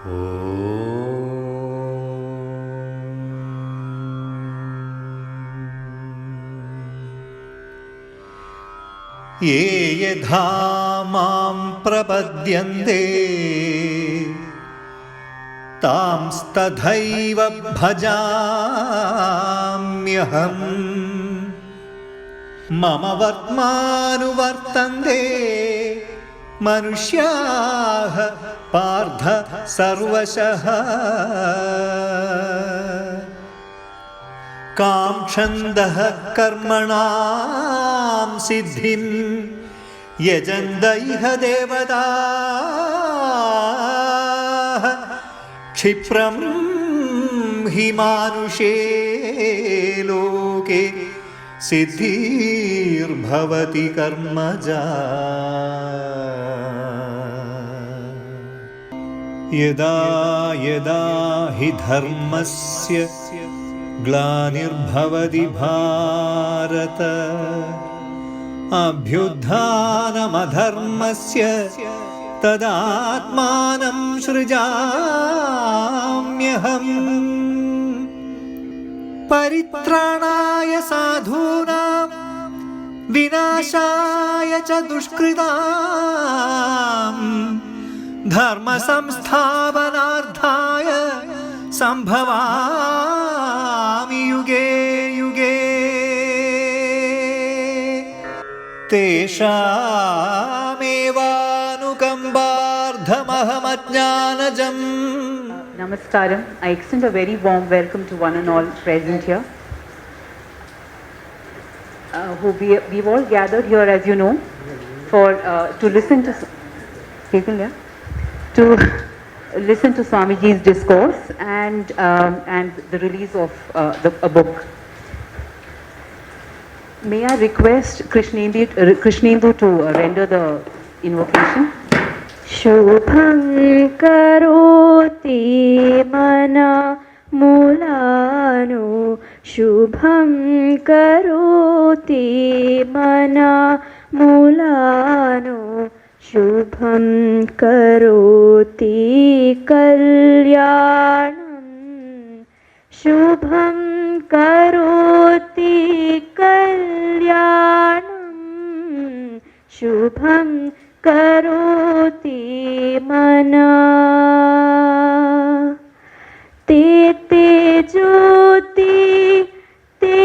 ये यथा मां प्रपद्यन्ते तांस्तथैव भजाम्यहम् मम वर्त्मानुवर्तन्ते मनुष्याः पार्थ सर्वशः काङ्क्षन्तः कर्मणां सिद्धिं यजन्त इह देवताः क्षिप्रं हि मानुषे लोके सिद्धिर्भवति कर्मजा यदा यदा हि धर्मस्य ग्लानिर्भवति भारत अभ्युत्थानमधर्मस्य तदात्मानं सृजाम्यहम् परित्राणाय साधूनां विनाशाय च दुष्कृतां धर्मसंस्थापनार्थाय सम्भवामि युगे युगे तेषामेवानुकम्पार्थमहमज्ञानजम्. Namaskaram. I extend a very warm welcome to one and all present here. We've all gathered here, as you know, to listen to Swamiji's discourse and the release of a book. May I request Krishnendu to render the invocation? Shubham karoti mana mulanu Shubham karoti mana mulanu Shubham karoti kalyanam Shubham karoti kalyanam Shubham karoti mana te jyoti te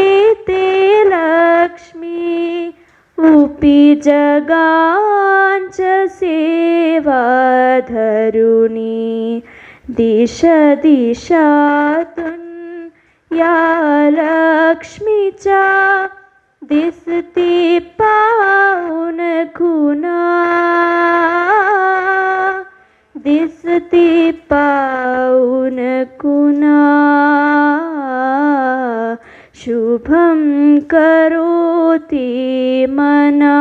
lakshmi upi jagancha seva dharuni disha dishatun ya lakshmi cha disati pauna guna disati pauna guna Shubham karoti mana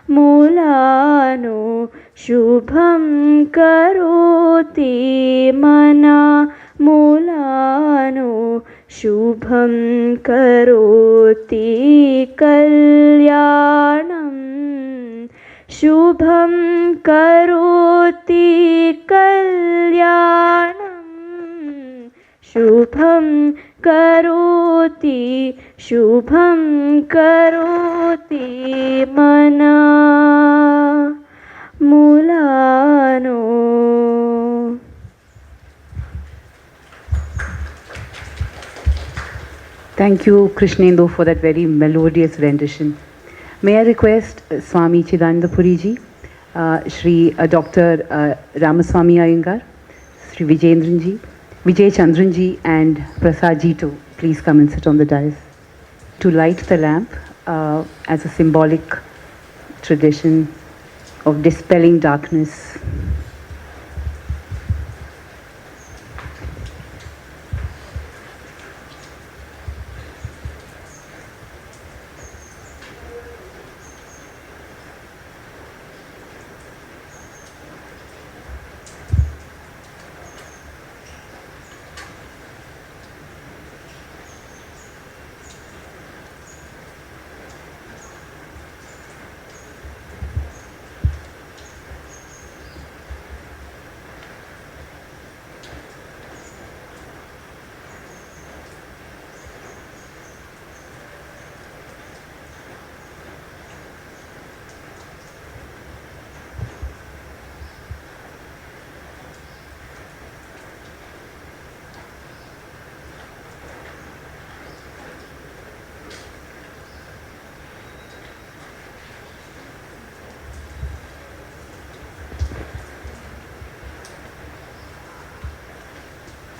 mulano Shubham karoti mana mulano Shubham karoti kalyanam Shubham karoti kalyanam Shubham karoti mana mulano. Thank you, Krishnendu, for that very melodious rendition. May I request Swami Chidananda Puriji, Sri Dr.A.Ramaswamy Iyengar, Sri Vijaya Chandran and Prasad ji to please come and sit on the dais to light the lamp as a symbolic tradition of dispelling darkness.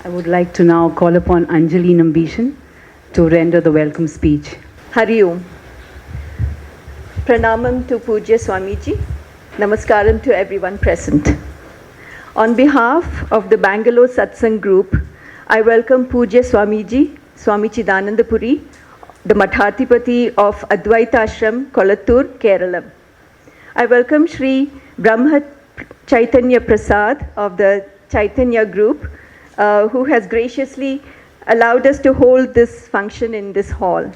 I would like to now call upon Anjali Nambishan to render the welcome speech. Hari Om. Pranamam to Pujya Swamiji. Namaskaram to everyone present. On behalf of the Bengaluru Satsang group, I welcome Pujya Swamiji, Swami Chidananda Puri, the Mathathipati of Advaithashramam, Kolattur, Kerala. I welcome Sri.Brahma Chaithanya Prasad of the Chaitanya group, who has graciously allowed us to hold this function in this hall.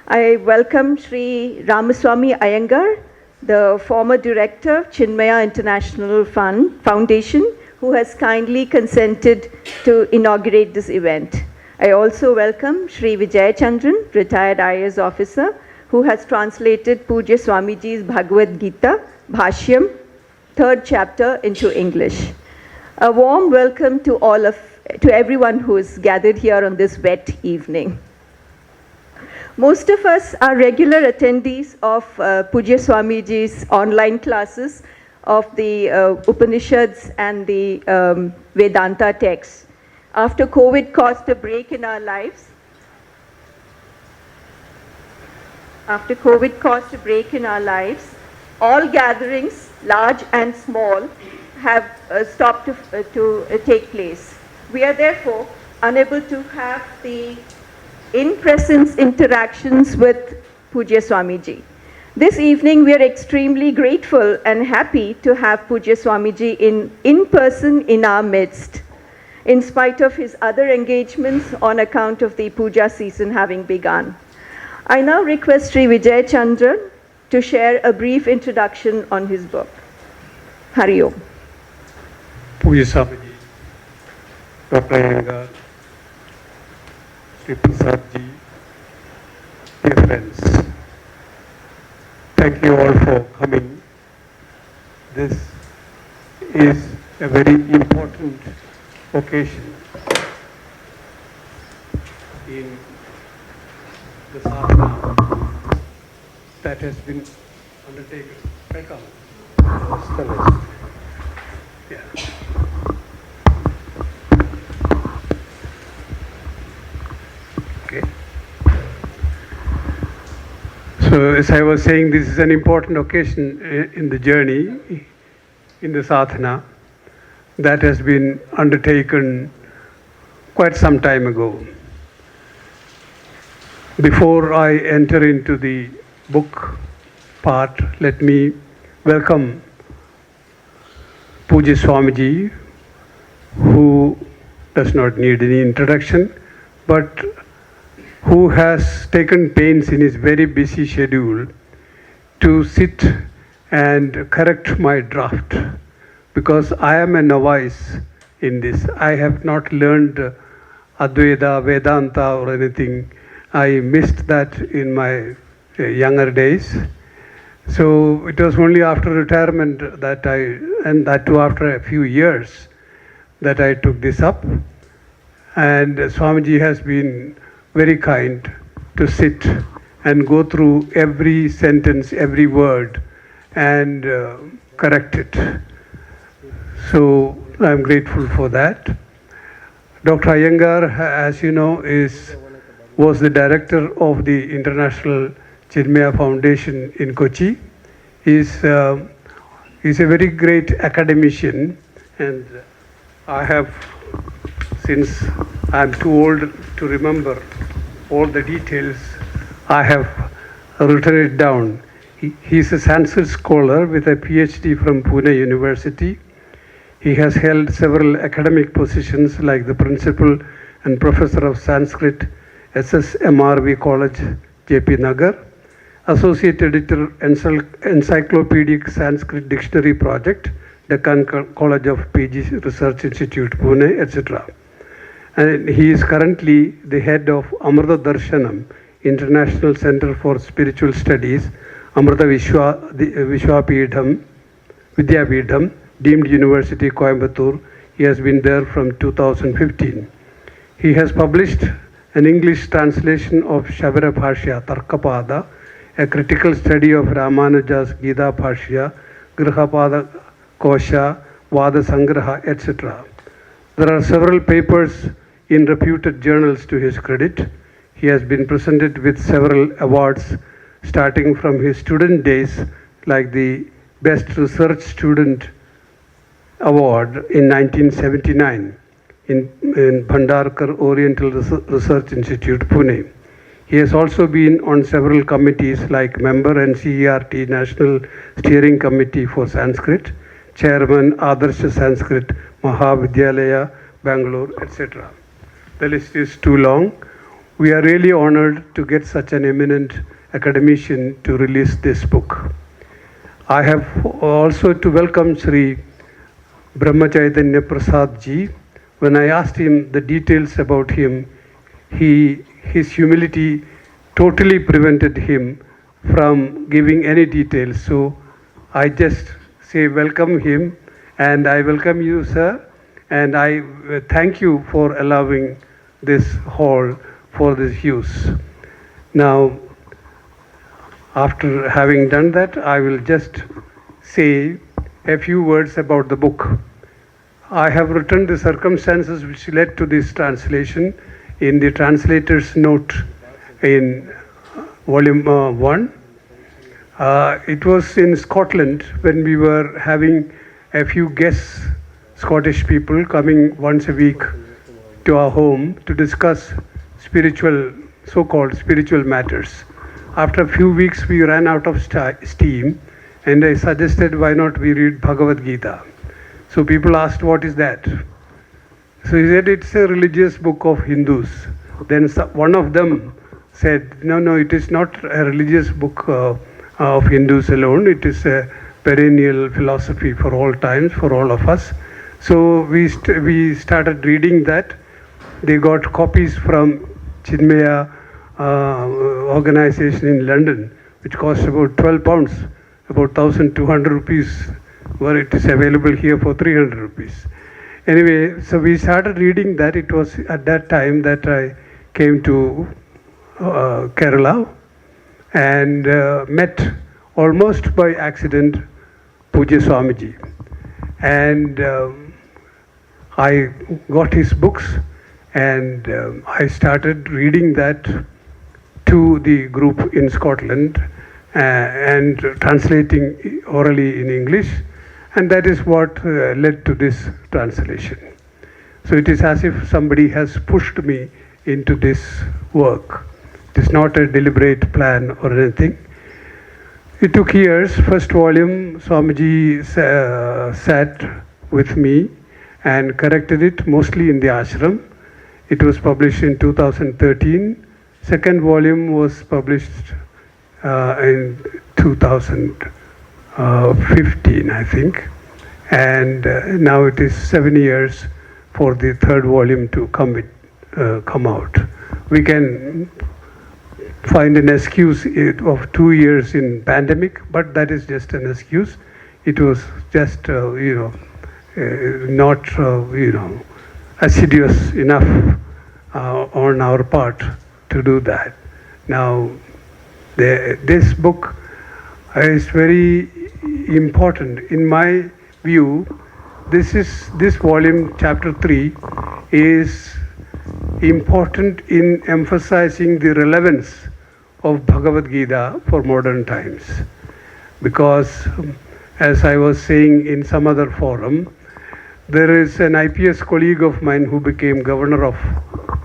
I welcome Sri.Ramaswamy Iyengar, the former director, Chinmaya International Foundation, who has kindly consented to inaugurate this event. I also welcome Sri Vijaya Chandran, retired IAS officer, who has translated Pujya Swamiji's Bhagavad Gita, Bhashyam, 3rd chapter into English. A warm welcome to everyone who is gathered here on this wet evening. Most of us are regular attendees of Pujya Swamiji's online classes of the Upanishads and the Vedanta texts. After COVID caused a break in our lives, all gatherings, large and small, have stopped to take place. We are therefore unable to have the in-presence interactions with Pujya Swamiji. This evening we are extremely grateful and happy to have Pujya Swamiji in person in our midst, in spite of his other engagements on account of the puja season having begun. I now request Sri Vijay Chandran to share a brief introduction on his book. Hari Om. Pujya Swamiji, Dr. Iyengar, Sri Prasad ji, dear friends, thank you all for coming. This is a very important occasion in the sadhana that has been undertaken. Yeah. Okay. So as I was saying, this is an important occasion in the journey, in the sadhana, that has been undertaken quite some time ago. Before I enter into the book part, let me welcome Pujya Swamiji, who does not need any introduction, but who has taken pains in his very busy schedule to sit and correct my draft, because I am a novice in this. I have not learned Advaita, Vedanta or anything. I missed that in my younger days. So it was only after retirement and that too after a few years, that I took this up. And Swamiji has been very kind to sit and go through every sentence, every word, and correct it. So I'm grateful for that. Dr. Iyengar, as you know, was the director of the International Chinmaya Foundation in Kochi. He's a very great academician, and I have, since I'm too old to remember all the details, I have written it down. He's a Sanskrit scholar with a PhD from Pune University. He has held several academic positions like the principal and professor of Sanskrit, SSMRV College, JP Nagar, Associate Editor, Encyclopedic Sanskrit Dictionary Project, Deccan College of PG Research Institute, Pune, etc. And he is currently the head of Amrita Darshanam, International Center for Spiritual Studies, Amrita Vidyapitham, deemed University, Coimbatore. He has been there from 2015. He has published an English translation of Shabara Bhashya, Tarkapada, a critical study of Ramanuja's Gita Bhashya, Grihapada Kosha, Vada Sangraha, etc. There are several papers in reputed journals to his credit. He has been presented with several awards starting from his student days, like the Best Research Student Award in 1979 in Bhandarkar Oriental Research Institute, Pune. He has also been on several committees like member and CERT National Steering Committee for Sanskrit, Chairman Adarsh Sanskrit Mahavidyalaya, Bengaluru, etc. The list is too long. We are really honored to get such an eminent academician to release this book. I have also to welcome Sri.Brahma Chaithanya Prasad ji. When I asked him the details about him, his humility totally prevented him from giving any details. So I just say welcome him, and I welcome you, sir, and I thank you for allowing this hall for this use. Now, after having done that, I will just say a few words about the book. I have written the circumstances which led to this translation in the translator's note in volume 1. It was in Scotland when we were having a few guests, Scottish people, coming once a week to our home to discuss spiritual, so-called spiritual matters. After a few weeks, we ran out of steam, and I suggested why not we read Bhagavad Gita. So people asked, what is that? So he said, it's a religious book of Hindus. Then one of them said, no, it is not a religious book of Hindus alone. It is a perennial philosophy for all times, for all of us. So we started reading that. They got copies from Chinmaya organization in London, which cost about 12 pounds, about 1,200 rupees, where it is available here for 300 rupees. Anyway, so we started reading that. It was at that time that I came to Kerala and met almost by accident Pujya Swamiji. And I got his books, and I started reading that to the group in Scotland and translating orally in English, and that is what led to this translation. So it is as if somebody has pushed me into this work. It is not a deliberate plan or anything. It took years. First volume, Swamiji sat with me and corrected it, mostly in the ashram. It was published in 2013. Second volume was published in 2015, I think. And now it is 7 years for the third volume to come out. We can find an excuse of 2 years in pandemic, but that is just an excuse. It was just, not, assiduous enough on our part to do that. Now, this book is very important. In my view, this volume, Chapter-3, is important in emphasizing the relevance of Bhagavad Gita for modern times. Because, as I was saying in some other forum, there is an IPS colleague of mine who became governor of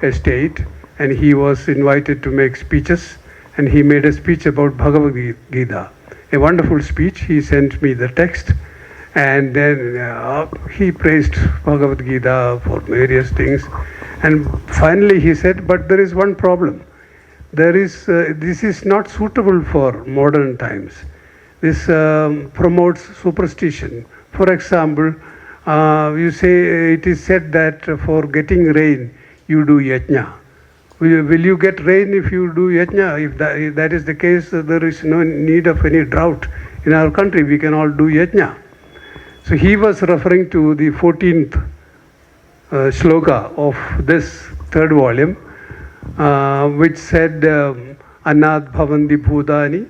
a state, and he was invited to make speeches, and he made a speech about Bhagavad Gita. A wonderful speech. He sent me the text, and then he praised Bhagavad Gita for various things. And finally he said, but there is one problem. This is not suitable for modern times. This promotes superstition. For example, you say it is said that for getting rain, you do yajna. Will you get rain if you do yajna? If that is the case, there is no need of any drought in our country. We can all do yajna. So he was referring to the 14th shloka of this third volume, which said, Annad bhavandi bhudani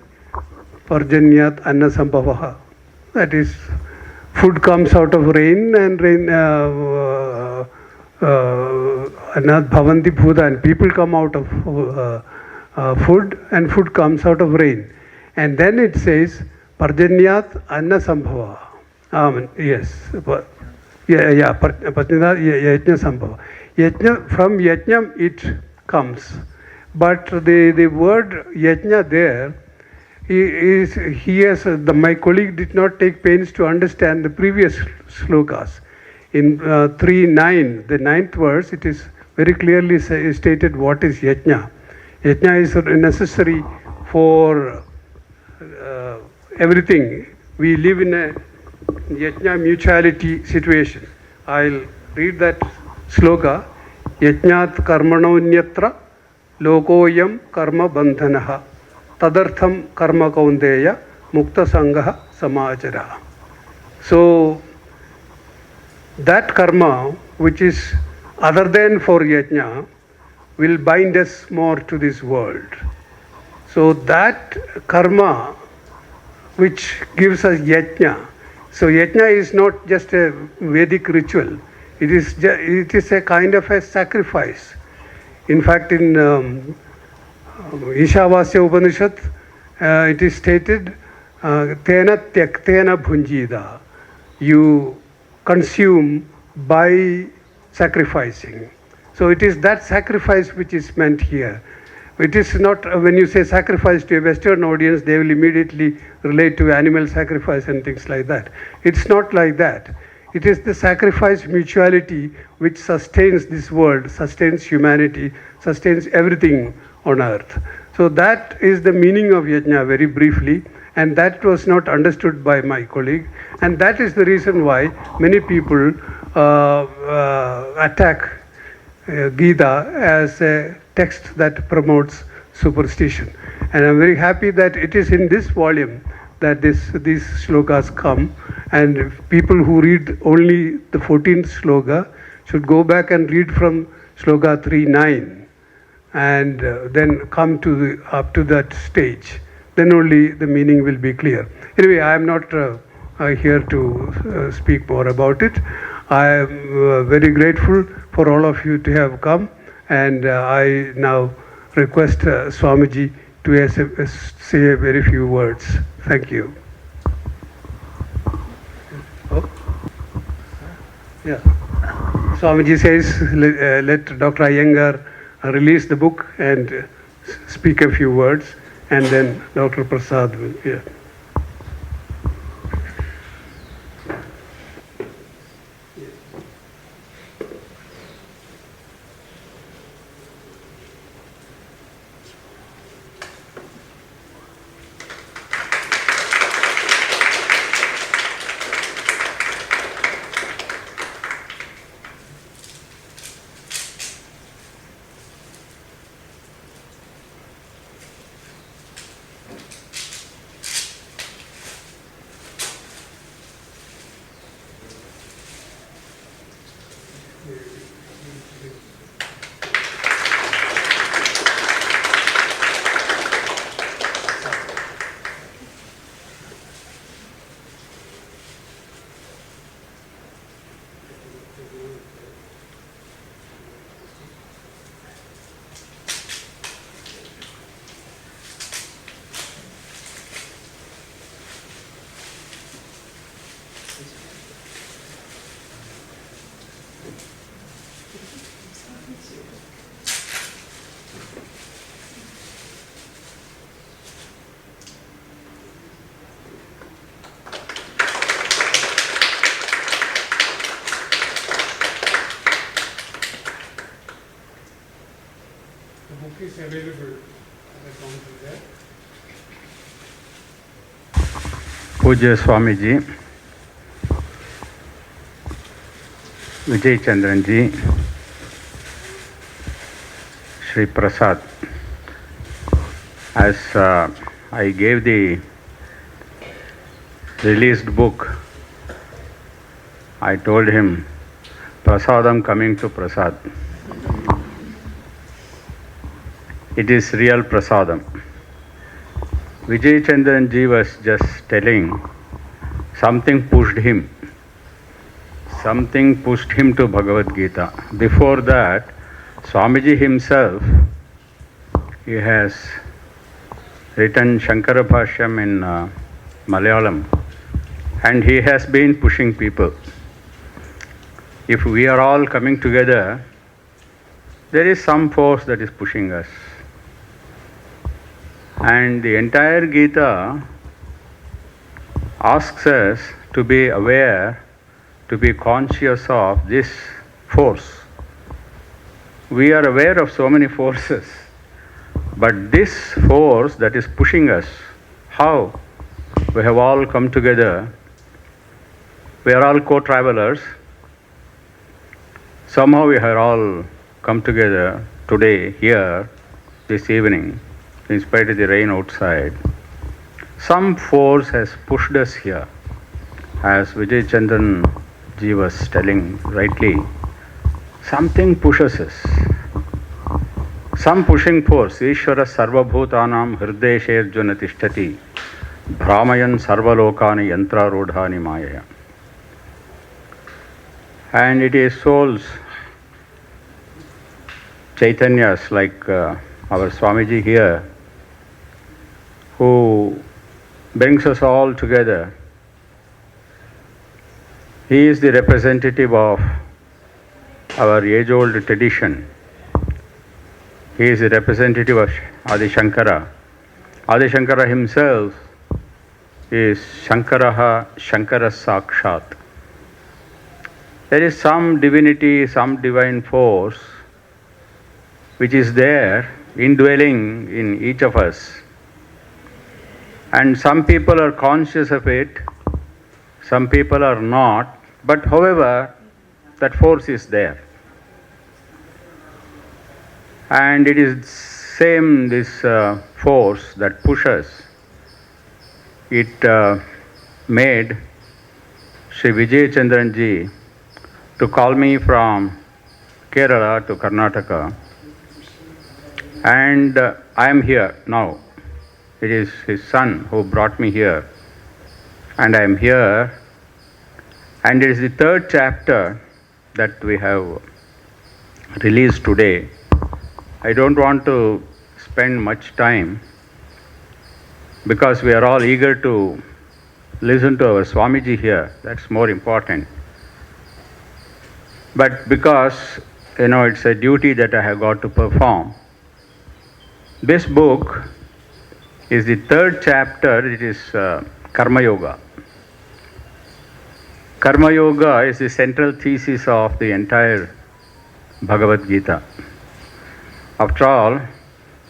parjanyat anna sambhavaha. That is, food comes out of rain, and anad bhavanti bhuta, and people come out of food, and food comes out of rain. And then it says parjanyat anna sambhava. Yes. Parjanyat yajna sambhava. Yajna, from yajna it comes. But the word yajna there, my colleague did not take pains to understand the previous slokas. In 3.9, the 9th verse, it is very clearly stated what is yajna. Yajna is necessary for everything. We live in a yajna mutuality situation. I'll read that sloka. Yajnat karmanonyatra lokoyam karma bandhanaha tadartham karma kaundeya mukta sangaha samachara. So that karma which is other than for yajna will bind us more to this world. So that karma which gives us yajna. So yajna is not just a Vedic ritual. It is a kind of a sacrifice. In fact, in Ishavasya Upanishad, it is stated, Tena tyaktena bhunjida. You consume by sacrificing. So it is that sacrifice which is meant here. It is not, when you say sacrifice to a Western audience, they will immediately relate to animal sacrifice and things like that. It's not like that. It is the sacrifice mutuality which sustains this world, sustains humanity, sustains everything on earth. So that is the meaning of yajna very briefly, and that was not understood by my colleague, and that is the reason why many people attack Gita as a text that promotes superstition. And I'm very happy that it is in this volume that these shlokas come, and people who read only the 14th sloka should go back and read from sloka 3.9 and then come to up to that stage. Then only the meaning will be clear. Anyway, I am not here to speak more about it. I am very grateful for all of you to have come, and I now request Swamiji to say a very few words. Thank you. Oh. Yeah. Swamiji says, let Dr. Iyengar release the book and speak a few words, and then Dr. Prasad will. Yeah. Is available at the counter there. Puja Swamiji, Vijay Chandran ji, Sri Prasad. As I gave the released book, I told him, Prasadam coming to Prasad. It is real prasadam. Vijay Chandran ji was just telling something pushed him to Bhagavad Gita. Before that, Swamiji himself, he has written Shankara Bhashyam in Malayalam, and he has been pushing people. If we are all coming together, there is some force that is pushing us. And the entire Gita asks us to be aware, to be conscious of this force. We are aware of so many forces, but this force that is pushing us, how? We have all come together. We are all co-travelers. Somehow we have all come together today, here, this evening, in spite of the rain outside. Some force has pushed us here. As Vijay Chandran ji was telling rightly, something pushes us. Some pushing force. Ishvara sarvabhutanam hrideshe arjuna tishtati bhramayan sarvalokani yantra rodhani mayaya. And it is souls, Chaitanyas like our Swamiji here, who brings us all together. He is the representative of our age-old tradition. He is the representative of Adi Shankara. Adi Shankara himself is Shankaraha Shankara Sakshat. There is some divinity, some divine force which is there, indwelling in each of us. And some people are conscious of it, some people are not, but however, that force is there. And it is same, this force that pushes. It made Sri Vijay Chandran ji to call me from Kerala to Karnataka, and I am here now. It is his son who brought me here, and I am here, and it is the third chapter that we have released today. I don't want to spend much time because we are all eager to listen to our Swamiji here. That's more important. But because, it's a duty that I have got to perform. This book is the third chapter. It is Karmayoga. Karmayoga is the central thesis of the entire Bhagavad Gita. After all,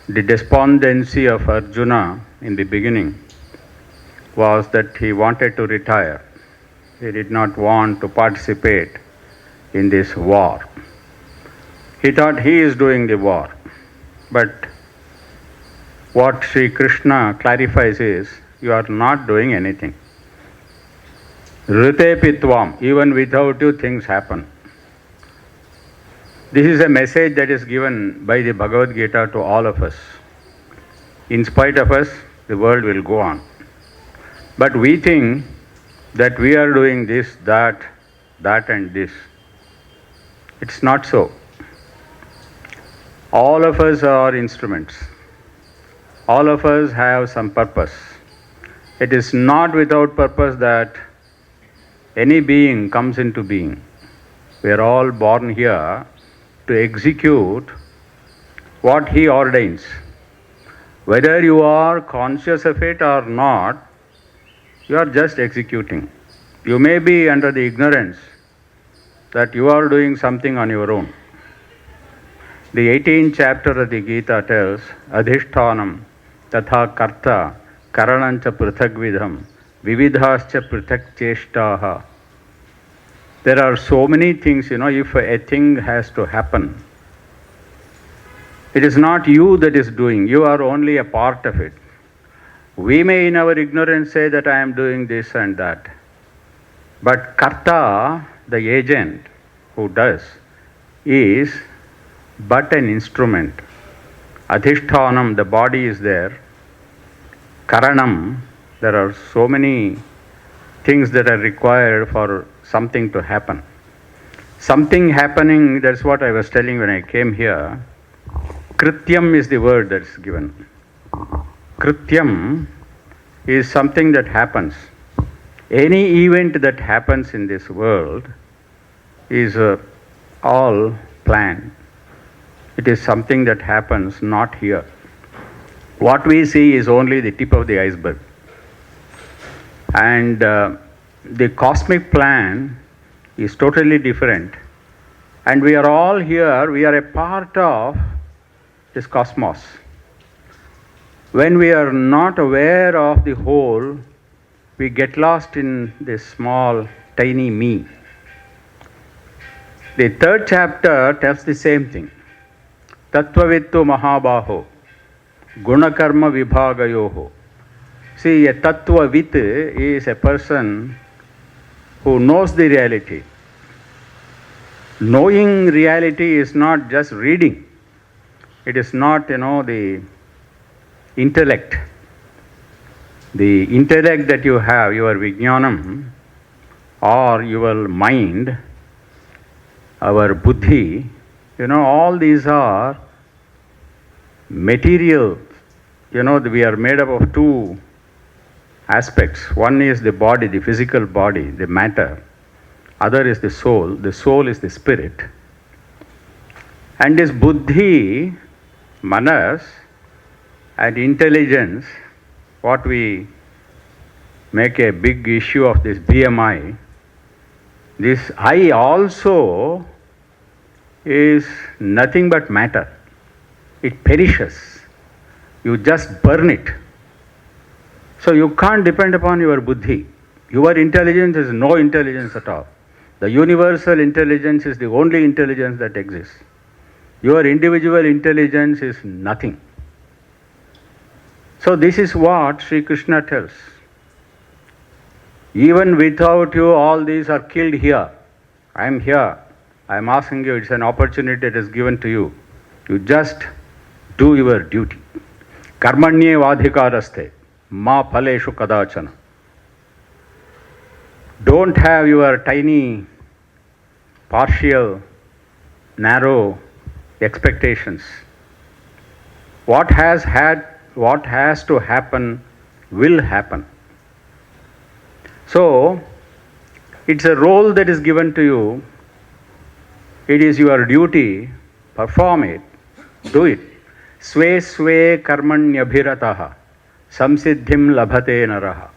the despondency of Arjuna in the beginning was that he wanted to retire. He did not want to participate in this war. He thought he is doing the war. But what Sri Krishna clarifies is, you are not doing anything. Rite pitvam, even without you things happen. This is a message that is given by the Bhagavad Gita to all of us. In spite of us, the world will go on. But we think that we are doing this, that and this. It's not so. All of us are instruments. All of us have some purpose. It is not without purpose that any being comes into being. We are all born here to execute what he ordains. Whether you are conscious of it or not, you are just executing. You may be under the ignorance that you are doing something on your own. The 18th chapter of the Gita tells, Adhishthanam tatha karta karanancha prithagvidham vividhascha prithak cheshtaha. There are so many things, if a thing has to happen, it is not you that is doing, you are only a part of it. We may in our ignorance say that I am doing this and that. But karta, the agent who does, is but an instrument. Adhishthanam, the body is there. Karanam, there are so many things that are required for something to happen. something happening, that's what I was telling when I came here. Krityam is the word that's given. Krityam is something that happens. Any event that happens in this world is all planned. It is something that happens not here. What we see is only the tip of the iceberg. And the cosmic plan is totally different. And we are all here, we are a part of this cosmos. When we are not aware of the whole, we get lost in this small, tiny me. The third chapter tells the same thing. Tattvavittu Mahabaho, Gunakarma Vibhagayoho. See, a Tattvavit is a person who knows the reality. Knowing reality is not just reading. It is not, the intellect. The intellect that you have, your Vijnanam, or your mind, our Buddhi, all these are material. We are made up of two aspects. One is the body, the physical body, the matter. Other is the soul. The soul is the spirit. And this Buddhi, Manas, and intelligence, what we make a big issue of this BMI, this I also is nothing but matter. It perishes. You just burn it. So you can't depend upon your Buddhi. Your intelligence is no intelligence at all. The universal intelligence is the only intelligence that exists. Your individual intelligence is nothing. So this is what Sri Krishna tells. Even without you, all these are killed here. I am here. I am asking you, it's an opportunity that is given to you. You just do your duty. Karmanye vadhikaraste, ma phaleshu kadachana. Don't have your tiny, partial, narrow expectations. What has to happen will happen. So, it's a role that is given to you. It is your duty. Perform it. Do it. Sve sve karmanyabhirataha samsiddhim labhate naraha.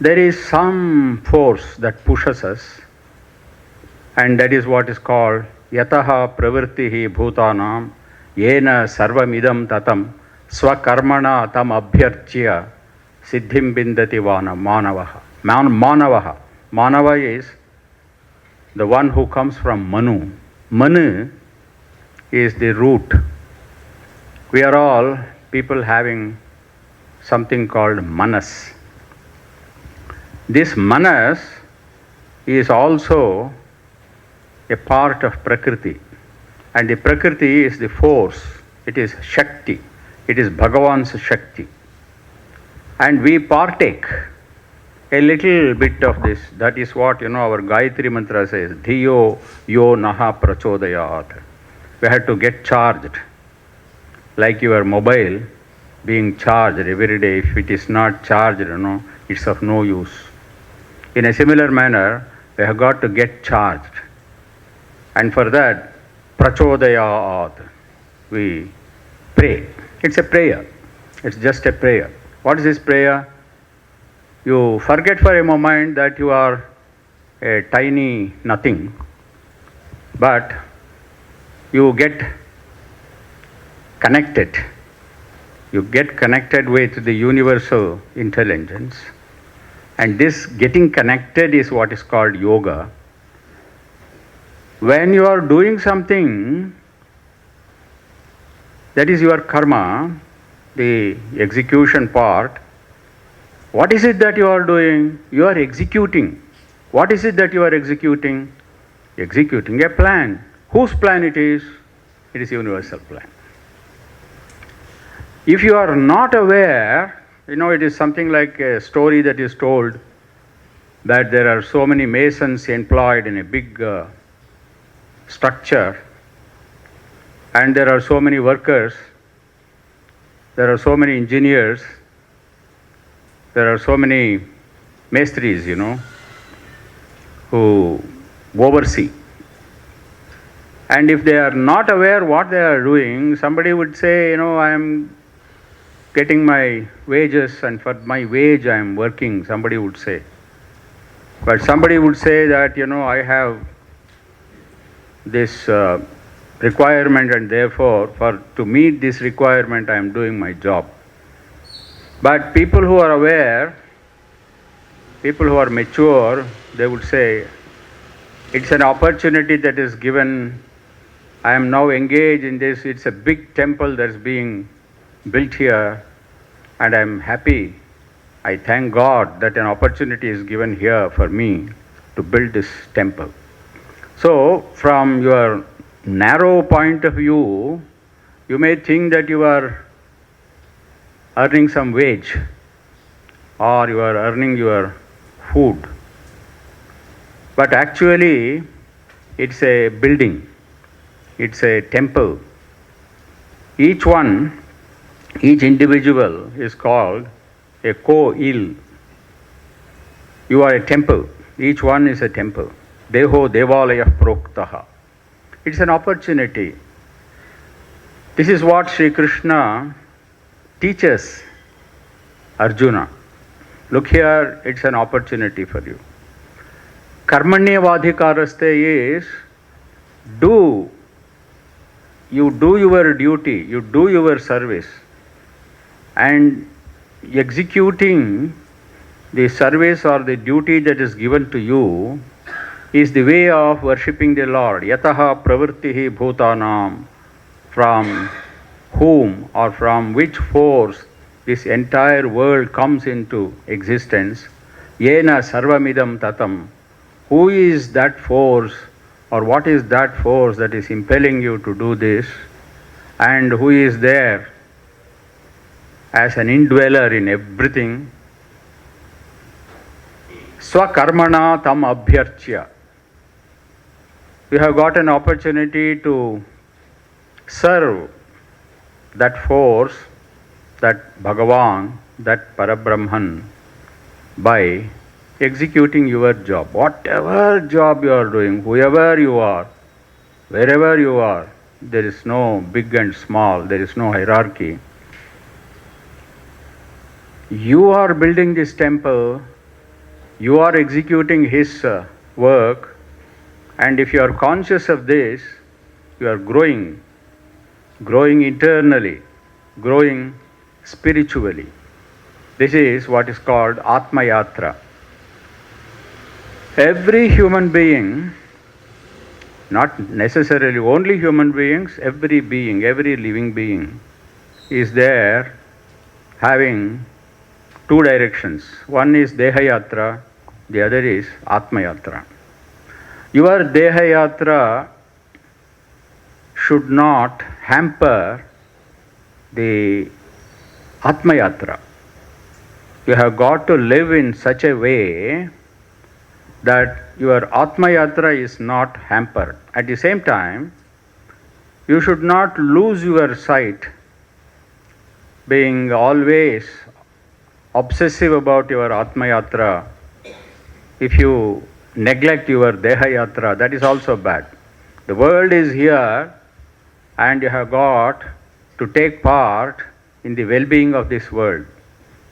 There is some force that pushes us, and that is what is called yataha pravrittihi bhutanam yena sarvamidam tatam swakarmana tam abhyarchya siddhim bindati manavaha. Manava is the one who comes from Manu. Manu is the root. We are all people having something called Manas. This Manas is also a part of Prakriti. And the Prakriti is the force. It is Shakti. It is Bhagavan's Shakti. And we partake a little bit of this. That is what, our Gayatri mantra says. Dhiyo yo naha prachodayat. We have to get charged. Like your mobile being charged every day. If it is not charged, it's of no use. In a similar manner, we have got to get charged. And for that, prachodayat, we pray. It's a prayer. It's just a prayer. What is this prayer? You forget for a moment that you are a tiny nothing, but you get connected. You get connected with the universal intelligence. And this getting connected is what is called yoga. When you are doing something, that is your karma, the execution part. What is it that you are doing? You are executing. What is it that you are executing? Executing a plan. Whose plan it is? It is universal plan. If you are not aware, it is something like a story that is told that there are so many masons employed in a big structure, and there are so many workers, there are so many engineers, there are so many Maithris, who oversee. And if they are not aware what they are doing, somebody would say, I am getting my wages and for my wage I am working, somebody would say. But somebody would say that, I have this requirement and therefore to meet this requirement I am doing my job. But people who are aware, people who are mature, they would say, it's an opportunity that is given. I am now engaged in this. It's a big temple that's being built here, and I am happy. I thank God that an opportunity is given here for me to build this temple. So, from your narrow point of view, you may think that you are earning some wage or you are earning your food. But actually, it's a building, it's a temple. Each individual is called a ko-il. You are a temple. Each one is a temple. Deho devalayah proktaha. It's an opportunity. This is what Sri Krishna teaches Arjuna. Look here, it's an opportunity for you. Karmanyavadhikaraste is you do your duty, you do your service, and executing the service or the duty that is given to you is the way of worshipping the Lord. Yataha pravrittihi bhutanam, from whom or from which force this entire world comes into existence. Yena sarvamidam tatam. Who is that force, or what is that force that is impelling you to do this, and who is there as an indweller in everything? Swakarmana tam abhyarchya. You have got an opportunity to serve that force, that Bhagavan, that Parabrahman, by executing your job. Whatever job you are doing, whoever you are, wherever you are, there is no big and small, there is no hierarchy. You are building this temple, you are executing his work, and if you are conscious of this, you are growing internally, growing spiritually. This is what is called Atma Yatra. Every human being, not necessarily only human beings, every being, every living being is there having two directions. One is Deha Yatra, the other is Atma Yatra. Your Deha Yatra should not hamper the Atma Yatra. You have got to live in such a way that your Atma Yatra is not hampered. At the same time, you should not lose your sight, being always obsessive about your Atma Yatra. If you neglect your Deha Yatra, that is also bad. The world is here and you have got to take part in the well-being of this world.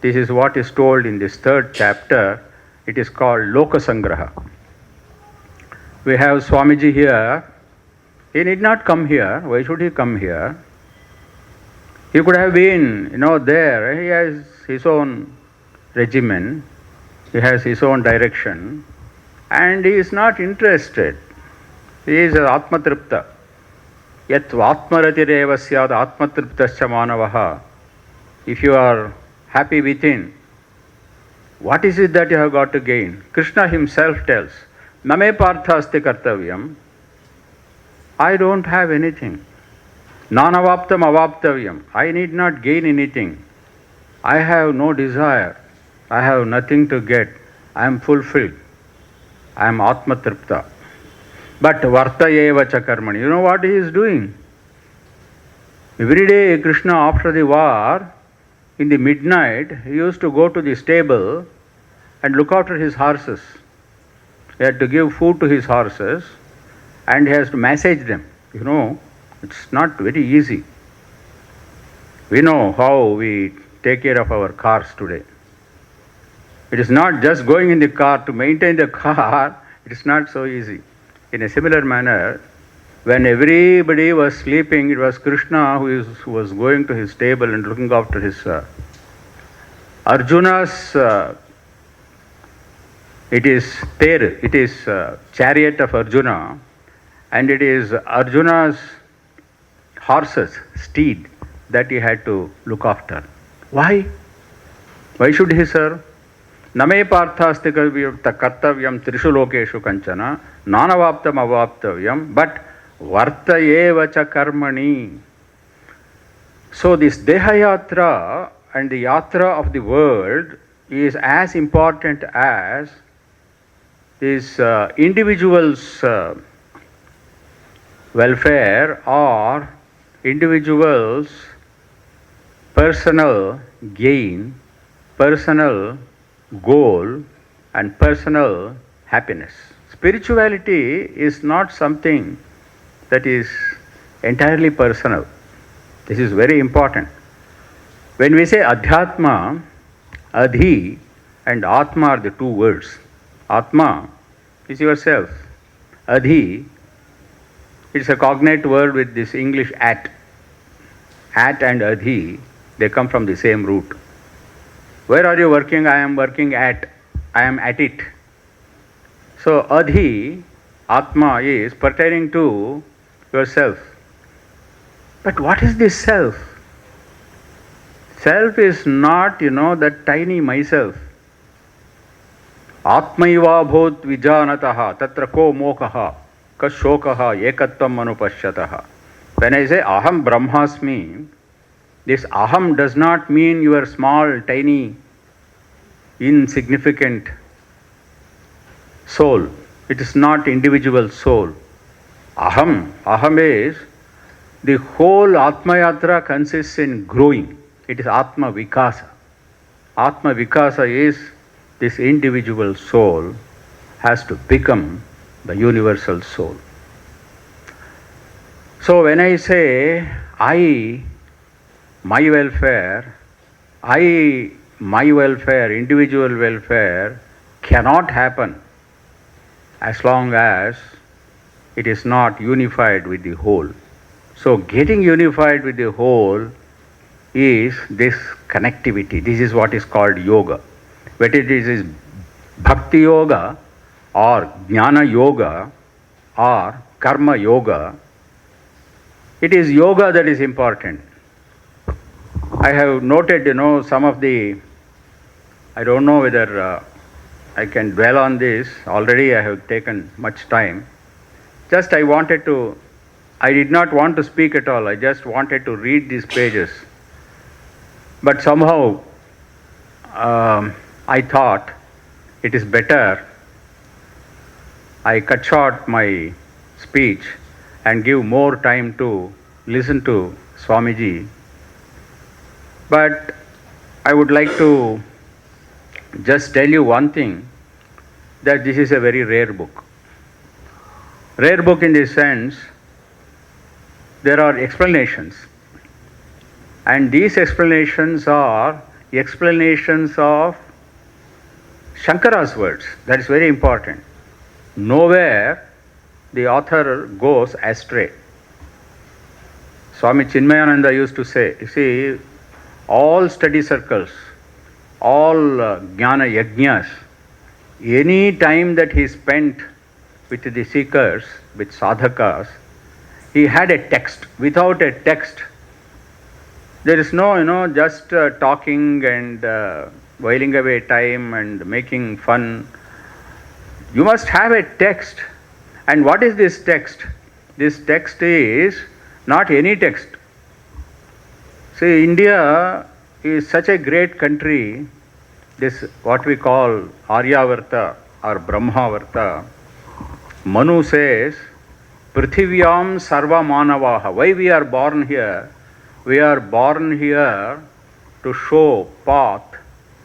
This is what is told in this third chapter. It is called Loka Sangraha. We have Swamiji here. He need not come here. Why should he come here? He could have been, there. He has his own regimen. He has his own direction. And he is not interested. He is Atma Tripta. Yat Atmaratireva syad Atma Triptascha manavaha. If you are happy within, what is it that you have got to gain? Krishna himself tells, Name partha asti kartavyam. I don't have anything. Nanavaptam avaptavyam. I need not gain anything. I have no desire. I have nothing to get. I am fulfilled, I am Atma Tripta. But Vartayeva cha karmani. You know what he is doing? Every day Krishna, after the war, in the midnight, he used to go to the stable and look after his horses. He had to give food to his horses and he has to massage them. You know, it's not very easy. We know how we take care of our cars today. It is not just going in the car to maintain the car, it is not so easy. In a similar manner, when everybody was sleeping, it was Krishna who was going to his stable and looking after his Arjuna's, it is chariot of Arjuna, and it is Arjuna's horses, steed, that he had to look after. Why? Why should he serve? Name parthasti kartavyam trishu lokeshu kanchana nanavaptam avaptavyam but vartayeva cha karmani. So this Deha Yatra and the Yatra of the world is as important as this individual's welfare or individual's personal gain, personal goal and personal happiness. Spirituality is not something that is entirely personal. This is very important. When we say Adhyatma, Adhi and Atma are the two words. Atma is yourself. Adhi, it's a cognate word with this English at. At and Adhi, they come from the same root. Where are you working? I am working at. I am at it. So Adhi, Atma, is pertaining to yourself. But what is this self? Self is not, that tiny myself. Atmaiva bhut vijanataha tatra ko mokaha kas shokaha ekatvam anupashyataha. When I say aham brahmasmi, this aham does not mean your small, tiny, insignificant soul. It is not individual soul. Aham is the whole Atma Yatra consists in growing. It is Atma Vikasa. Atma Vikasa is this individual soul has to become the universal soul. So when I say my welfare, individual welfare cannot happen as long as it is not unified with the whole. So getting unified with the whole is this connectivity. This is what is called yoga. Whether it is bhakti yoga or jnana yoga or karma yoga, it is yoga that is important. I have noted, some of the, I don't know whether I can dwell on this. Already I have taken much time. Just I did not want to speak at all. I just wanted to read these pages. But somehow I thought it is better I cut short my speech and give more time to listen to Swamiji. But I would like to just tell you one thing, that this is a very rare book. Rare book in the sense, there are explanations. And these explanations are explanations of Shankara's words. That is very important. Nowhere the author goes astray. Swami Chinmayananda used to say, you see, all study circles, all jnana yajnas, any time that he spent with the seekers, with sadhakas, he had a text. Without a text, there is no, just talking and whiling away time and making fun. You must have a text. And what is this text? This text is not any text. See, India is such a great country this what we call Aryavarta or Brahmavarta, Manu says, Prithivyam Sarva Manavaha. Why we are born here? We are born here to show path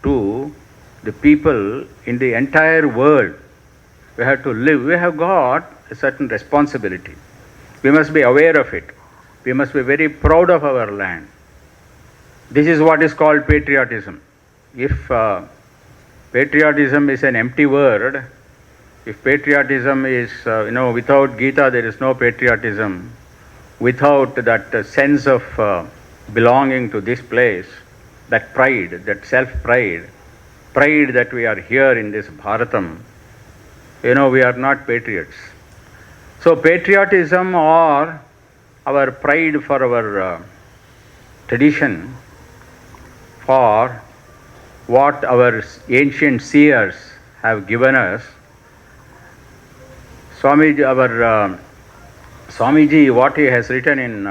to the people in the entire world. We have to live. We have got a certain responsibility. We must be aware of it. We must be very proud of our land. This is what is called patriotism. If patriotism is an empty word, if patriotism is, without Gita there is no patriotism, without that sense of belonging to this place, that pride, that self-pride, pride that we are here in this Bharatam, we are not patriots. So patriotism or our pride for our tradition, for what our ancient seers have given us. Swamiji, what he has written in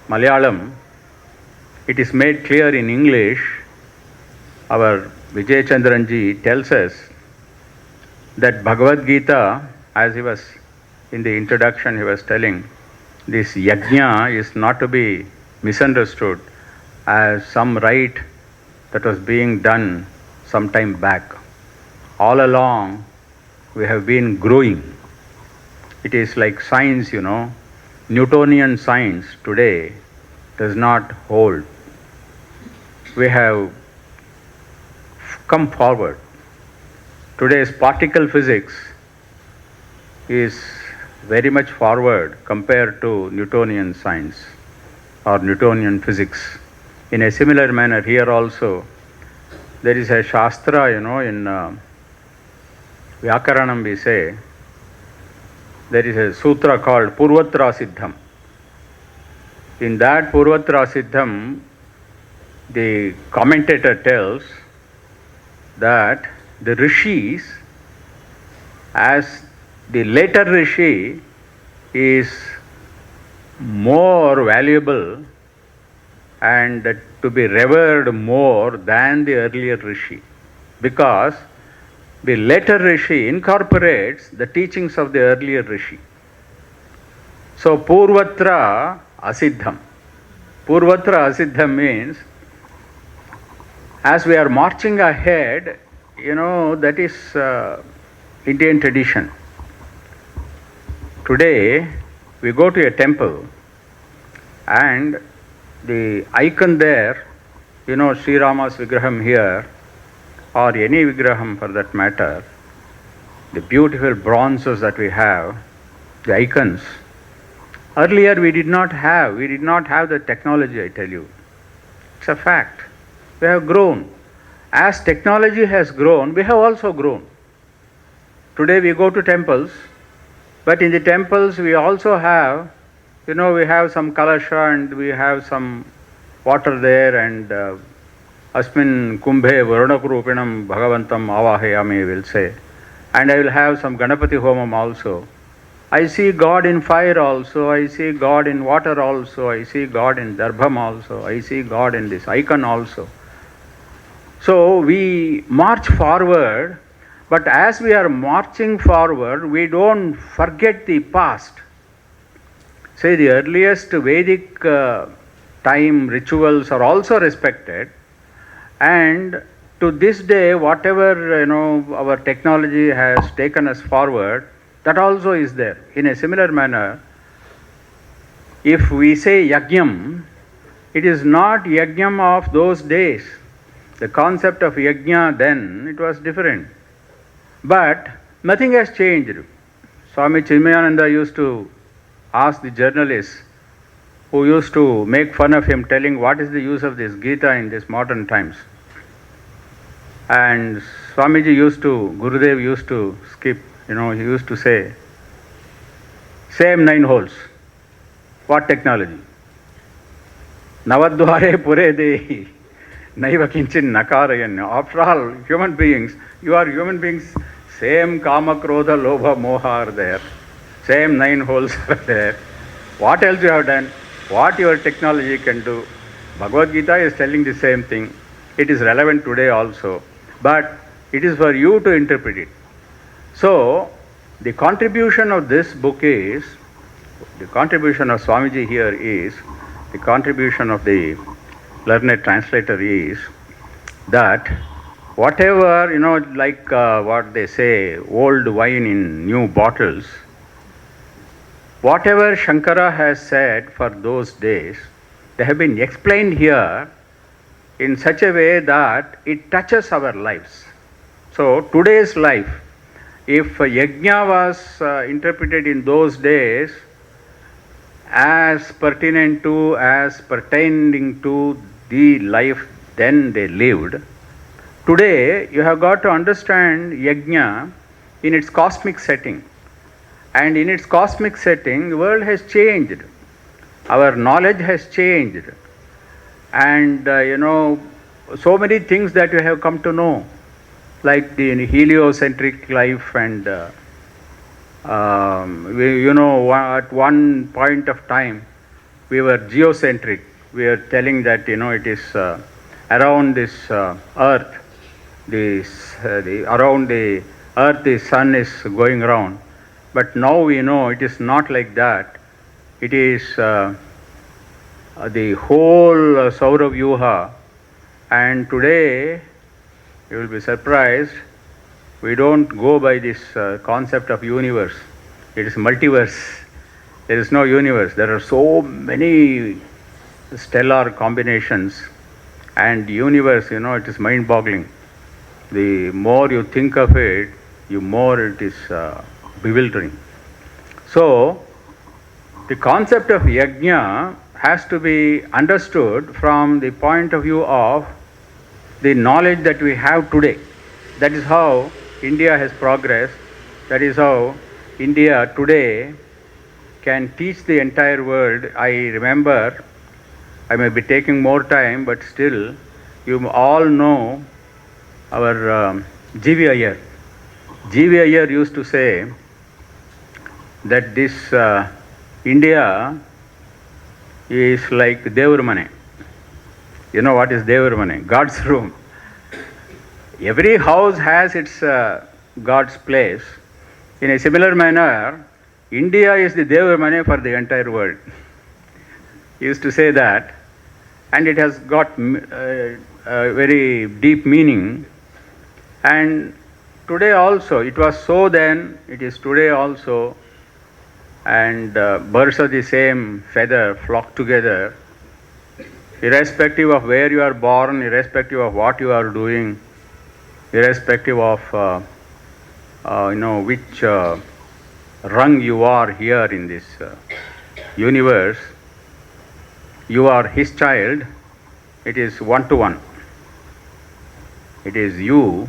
Malayalam, it is made clear in English. Our Vijaya Chandran ji tells us that Bhagavad Gita, as he was in the introduction, he was telling, this yajna is not to be misunderstood as some rite that was being done some time back. All along, we have been growing. It is like science, Newtonian science today does not hold. We have come forward. Today's particle physics is very much forward compared to Newtonian science or Newtonian physics. In a similar manner, here also, there is a Shastra, in Vyakaranam we say, there is a sutra called Purvatra Siddham. In that Purvatra Siddham, the commentator tells that the rishis, as the later rishi is more valuable and to be revered more than the earlier rishi, because the later rishi incorporates the teachings of the earlier rishi. So Purvatra Asiddham. Purvatra Asiddham means as we are marching ahead, that is Indian tradition. Today we go to a temple and the icon there, Sri Rama's Vigraham here, or any Vigraham for that matter, the beautiful bronzes that we have, the icons. Earlier we did not have the technology, I tell you. It's a fact. We have grown. As technology has grown, we have also grown. Today we go to temples, but in the temples we also have, we have some kalasha and we have some water there, and Asmin Kumbhe Varunakrupenam Bhagavantam Avahayami will say. And I will have some Ganapati Homam also. I see God in fire also, I see God in water also, I see God in Darbham also, I see God in this icon also. So we march forward, but as we are marching forward, we don't forget the past. Say the earliest Vedic time rituals are also respected, and to this day, whatever our technology has taken us forward, that also is there. In a similar manner, if we say yajnam, it is not yajnam of those days. The concept of yajna then, it was different. But nothing has changed. Swami Chinmayananda used to ask the journalists who used to make fun of him, telling what is the use of this Gita in these modern times. And Swamiji Gurudev used to skip, he used to say, same 9 holes. What technology? Navadware pure dehi, naiva kinchin nakarayan. After all, human beings, you are human beings, same kama, krodha, lobha, moha are there. Same 9 holes are there. What else you have done? What your technology can do? Bhagavad Gita is telling the same thing. It is relevant today also. but it is for you to interpret it. So, the contribution of this book is, the contribution of Swamiji here is, the contribution of the learned translator is that whatever, like what they say, old wine in new bottles, whatever Shankara has said for those days, they have been explained here in such a way that it touches our lives. So, today's life, if yajna was interpreted in those days as pertinent to, as pertaining to the life then they lived, today you have got to understand yajna in its cosmic setting. And in its cosmic setting, the world has changed. Our knowledge has changed. And so many things that you have come to know, like the heliocentric life, and at one point of time we were geocentric. We are telling that it is around this earth, around the earth the sun is going around. But now we know it is not like that. It is the whole Saura Vyuha. And today, you will be surprised, we don't go by this concept of universe. It is multiverse. There is no universe. There are so many stellar combinations. And universe, it is mind-boggling. The more you think of it, the more it is bewildering. So, the concept of yajna has to be understood from the point of view of the knowledge that we have today. That is how India has progressed. That is how India today can teach the entire world. I remember, I may be taking more time, but still, you all know our G.V. Iyer. G.V. Iyer used to say that this India is like Devarmane. You know what is Devarmane? God's room. Every house has its God's place. In a similar manner, India is the Devarmane for the entire world. He used to say that, and it has got very deep meaning. And today also, it was so then, it is today also, and birds of the same feather flock together, irrespective of where you are born, irrespective of what you are doing, irrespective of which rung you are here in this universe. You are his child. It is one-to-one. It is you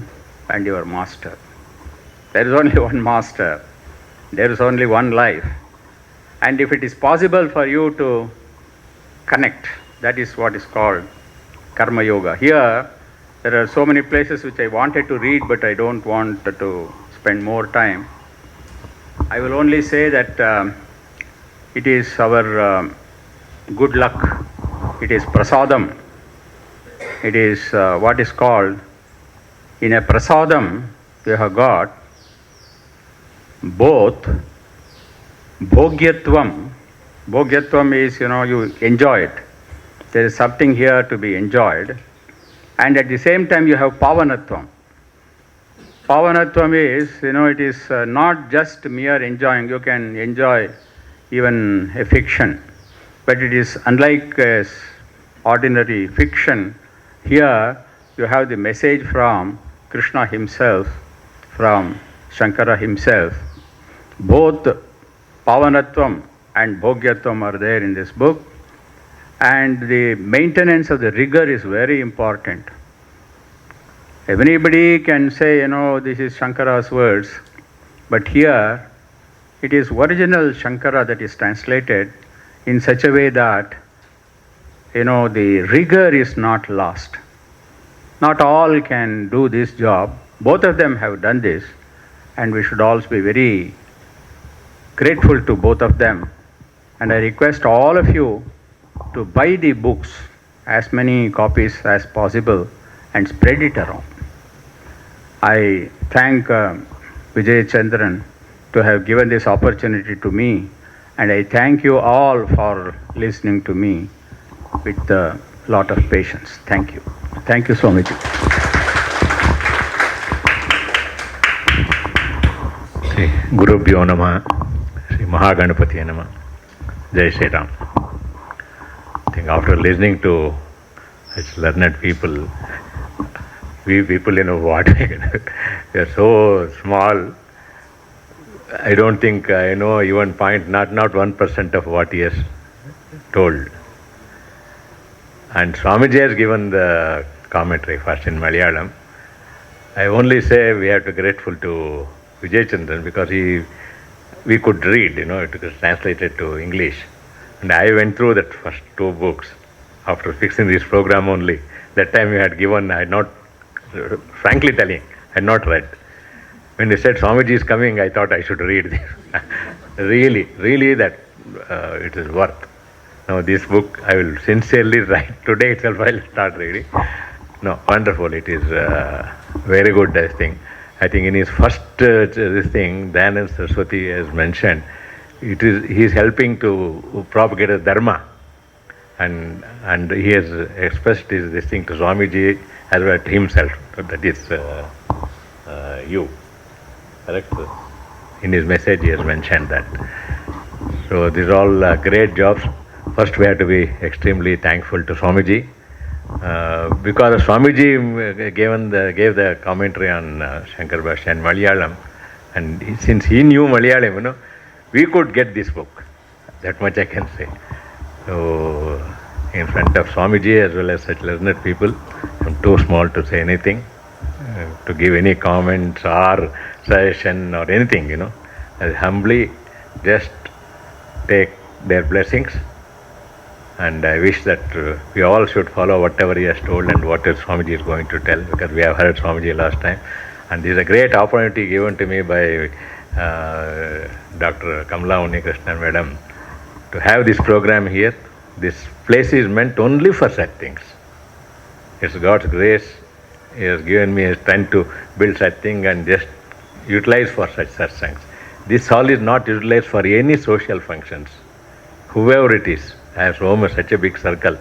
and your master. There is only one master. There is only one life. And if it is possible for you to connect, that is what is called Karmayoga. Here, there are so many places which I wanted to read, but I don't want to spend more time. I will only say that it is our good luck. It is prasadam. It is what is called, in a prasadam, you have got both bhogyatvam. Bhogyatvam is, you enjoy it. There is something here to be enjoyed. And at the same time, you have pavanatvam. Pavanatvam is, it is not just mere enjoying. You can enjoy even a fiction. But it is unlike ordinary fiction. Here, you have the message from Krishna himself, from Shankara himself. Both pavanatvam and bhogyatvam are there in this book. And the maintenance of the rigor is very important. Everybody can say, this is Shankara's words, but here it is original Shankara that is translated in such a way that, the rigor is not lost. Not all can do this job. Both of them have done this, and we should also be very grateful to both of them. And I request all of you to buy the books, as many copies as possible, and spread it around. I thank Vijaya Chandran to have given this opportunity to me, and I thank you all for listening to me with a lot of patience. Thank you. Thank you, Swamiji. Sri Gurubhyo Namah, Sri Mahaganapati Namah, Jai Sri Ram. I think after listening to such learned people, we people, what, we are so small. I don't think I know even not 1% of what he has told. And Swamiji has given the commentary first in Malayalam. I only say we have to be grateful to Vijay Chandran because we could read, it was translated to English. And I went through that first two books after fixing this program only. That time we had given, I had not, frankly telling, I had not read. When they said Swamiji is coming, I thought I should read this. really that it is worth. Now this book I will sincerely write. Today itself I will start reading. No, wonderful. It is very good, I think. I think in his first this thing, Dayananda Saraswati has mentioned, he is helping to propagate the Dharma. And he has expressed this thing to Swamiji as well as himself. That is you. Correct? In his message he has mentioned that. So these are all great jobs. First we have to be extremely thankful to Swamiji. Because Swamiji gave the commentary on Shankar Bhashya and Malayalam, and since he knew Malayalam, we could get this book. That much I can say. So, in front of Swamiji as well as such learned people, I'm too small to say anything, to give any comments or suggestion or anything, I humbly just take their blessings. And I wish that we all should follow whatever he has told and what Swamiji is going to tell, because we have heard Swamiji last time. And this is a great opportunity given to me by Dr. Kamala Unnikrishnan Madam to have this program here. This place is meant only for such things. It's God's grace. He has given me a strength to build such thing and just utilize for such things. This hall is not utilized for any social functions, whoever it is. I have such a big circle.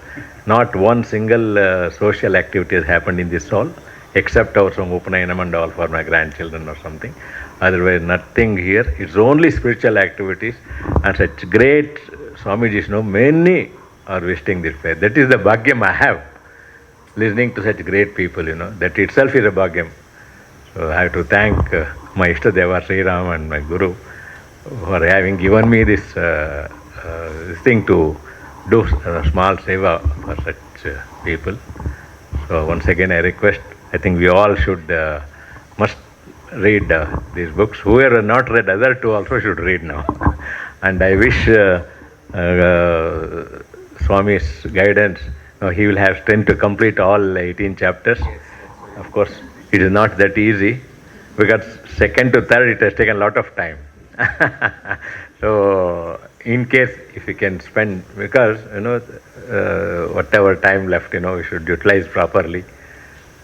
Not one single social activity has happened in this hall, except our some Upanayanam and all for my grandchildren or something. Otherwise, nothing here. It's only spiritual activities. And such great Swamijis, many are visiting this place. That is the bhagyam I have, listening to such great people, That itself is a bhagyam. So I have to thank my Ishtadeva Sri Ram and my Guru for having given me this thing to do a small seva for such people. So once again I request, I think we all must read these books. Whoever have not read, other two also should read now. And I wish Swami's guidance, he will have strength to complete all 18 chapters. Of course, it is not that easy, because second to third it has taken a lot of time. So in case if you can spend, because whatever time left, we should utilize properly.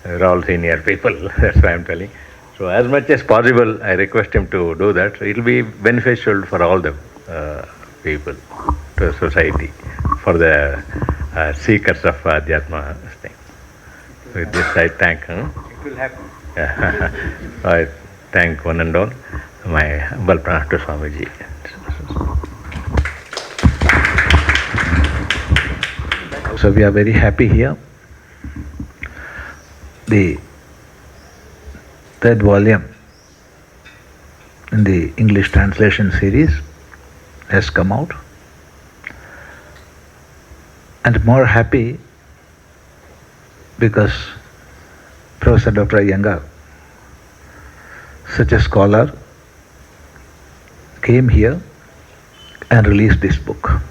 We're all senior people, that's why I'm telling. So as much as possible, I request him to do that. So it will be beneficial for all the people, to society, for the seekers of Adhyatma thing. With this I thank. It will happen. I thank one and all. My humble pranam to Swamiji. So we are very happy here. The third volume in the English translation series has come out. And more happy because Professor Dr. Iyengar, such a scholar, came here and released this book.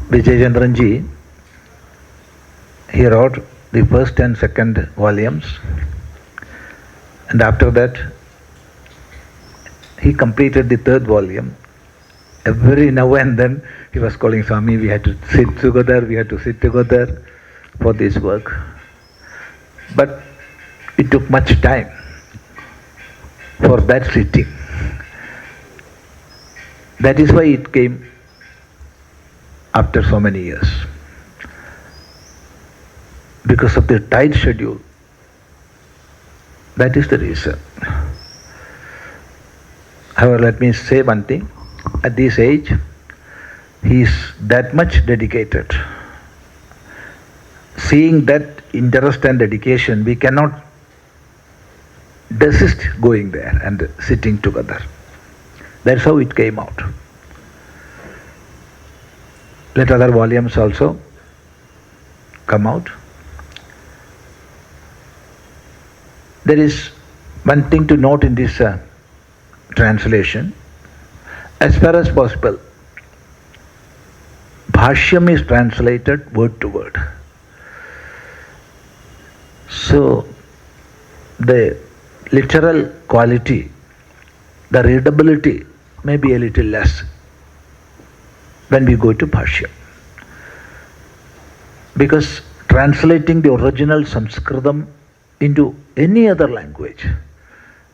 Vijay Chandran ji, he wrote the first and second volumes, and after that he completed the third volume. Every now and then he was calling Swami, we had to sit together, for this work, but it took much time for that sitting. That is why it came after so many years. Because of the tight schedule. That is the reason. However, let me say one thing. At this age, he is that much dedicated. Seeing that interest and dedication, we cannot desist going there and sitting together. That's how it came out. Let other volumes also come out. There is one thing to note in this translation. As far as possible, Bhashyam is translated word to word. So, the literal quality, the readability may be a little less when we go to Bhashyam. Because translating the original Sanskritam into any other language,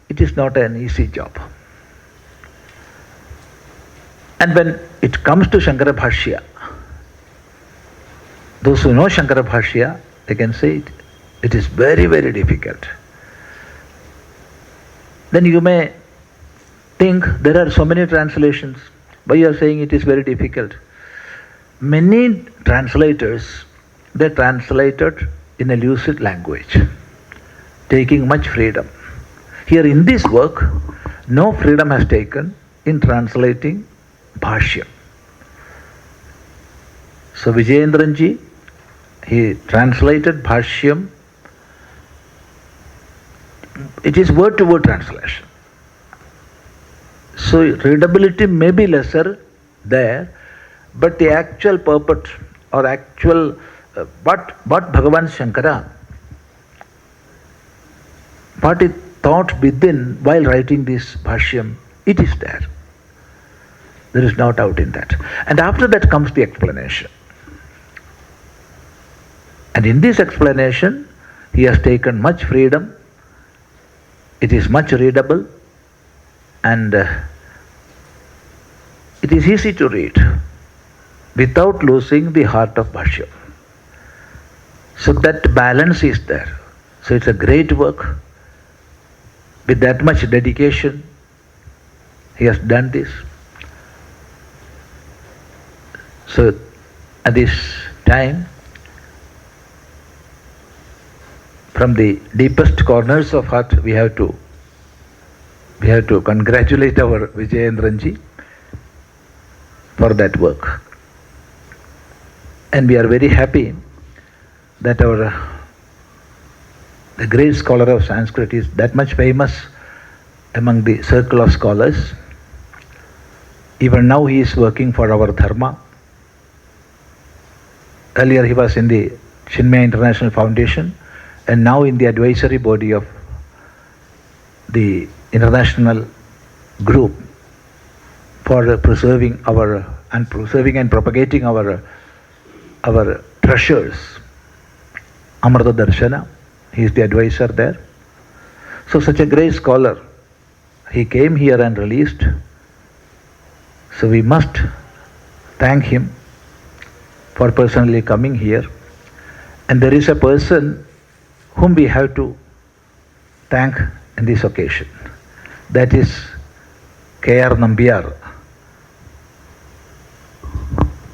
it is not an easy job. And when it comes to Shankara Bhashya, those who know Shankara Bhashya, they can say it is very, very difficult. Then you may think there are so many translations, but you are saying it is very difficult. Many translators, they translated in a lucid language, taking much freedom. Here in this work, no freedom has taken in translating Bhashyam. So Vijayendranji, he translated Bhashyam. It is word to word translation. So readability may be lesser there, but the actual purport or actual what Bhagavan Shankara, what he thought within while writing this Bhashyam, it is there. There is no doubt in that. And after that comes the explanation. And in this explanation, he has taken much freedom. It is much readable and it is easy to read without losing the heart of Bhashyam. So that balance is there. So it's a great work. With that much dedication, he has done this. So at this time, from the deepest corners of heart, we have to congratulate our Vijayendranji for that work. And we are very happy that the great scholar of Sanskrit is that much famous among the circle of scholars. Even now he is working for our dharma. Earlier he was in the Chinmaya International Foundation and now in the advisory body of the international group for preserving and propagating our treasures. Amrita Darshana, he is the advisor there. So such a great scholar, he came here and released. So we must thank him for personally coming here. And there is a person whom we have to thank in this occasion. That is K.R. Nambiar.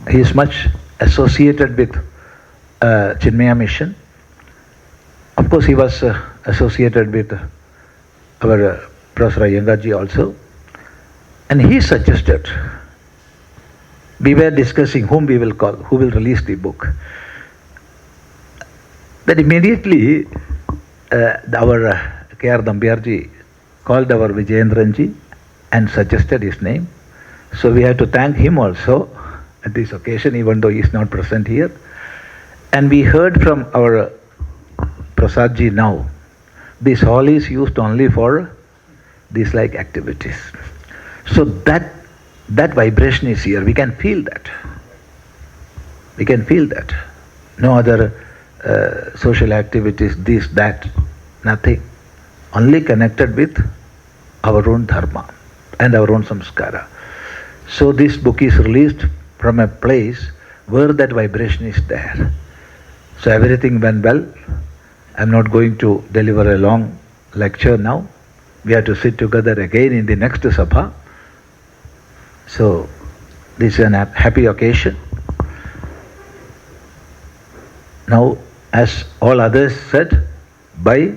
He is much associated with Chinmaya Mission. Of course, he was associated with our Professor Iyengar also. And he suggested, we were discussing whom we will call, who will release the book. That immediately our K.R. Nambiarji called our Vijayendranji and suggested his name. So we have to thank him also at this occasion, even though he is not present here. And we heard from our Prasadji now, this hall is used only for these like activities. So that vibration is here. We can feel that. We can feel that. No other social activities, this, that, nothing. Only connected with our own dharma and our own samskara. So this book is released from a place where that vibration is there. So everything went well. I'm not going to deliver a long lecture now. We have to sit together again in the next Sabha. So this is a happy occasion. Now, as all others said, buy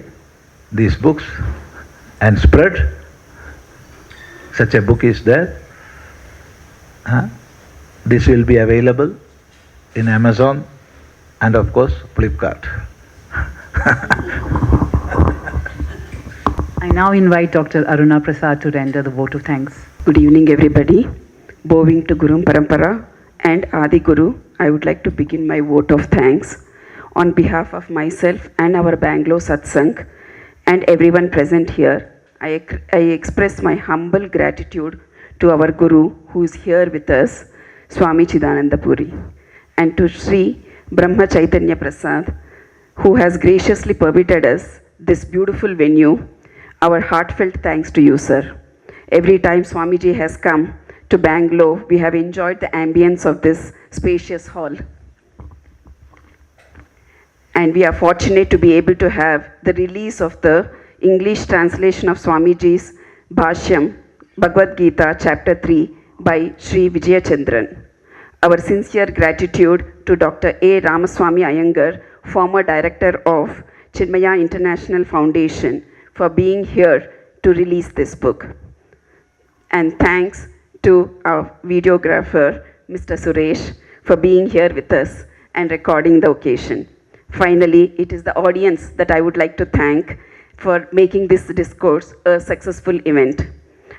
these books and spread. Such a book is there. This will be available in Amazon and of course Flipkart. I now invite Dr. Aruna Prasad to render the vote of thanks. Good evening, everybody. Bowing to Guru Parampara and Adi Guru, I would like to begin my vote of thanks on behalf of myself and our Bangalore Satsang and everyone present here. I express my humble gratitude to our Guru who is here with us, Swami Chidananda Puri, and to Sri.Brahma Chaithanya Prasad, who has graciously permitted us this beautiful venue. Our heartfelt thanks to you, sir. Every time Swamiji has come to Bangalore, we have enjoyed the ambience of this spacious hall. And we are fortunate to be able to have the release of the English translation of Swamiji's Bhashyam, Bhagavad Gita, Chapter-3 by Sri Vijaya Chandran. Our sincere gratitude to Dr.A.Ramaswamy Iyengar, former director of Chinmaya International Foundation, for being here to release this book. And thanks to our videographer, Mr. Suresh, for being here with us and recording the occasion. Finally, it is the audience that I would like to thank for making this discourse a successful event.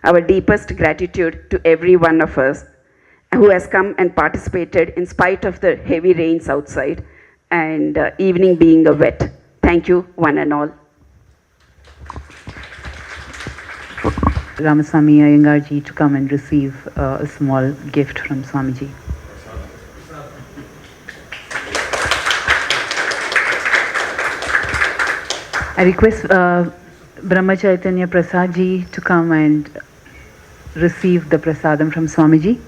Our deepest gratitude to every one of us who has come and participated in spite of the heavy rains outside and evening being wet. Thank you, one and all. Ramaswamy Iyengar ji to come and receive a small gift from Swamiji. I request Brahma Chaitanya Prasad ji to come and receive the prasadam from Swamiji.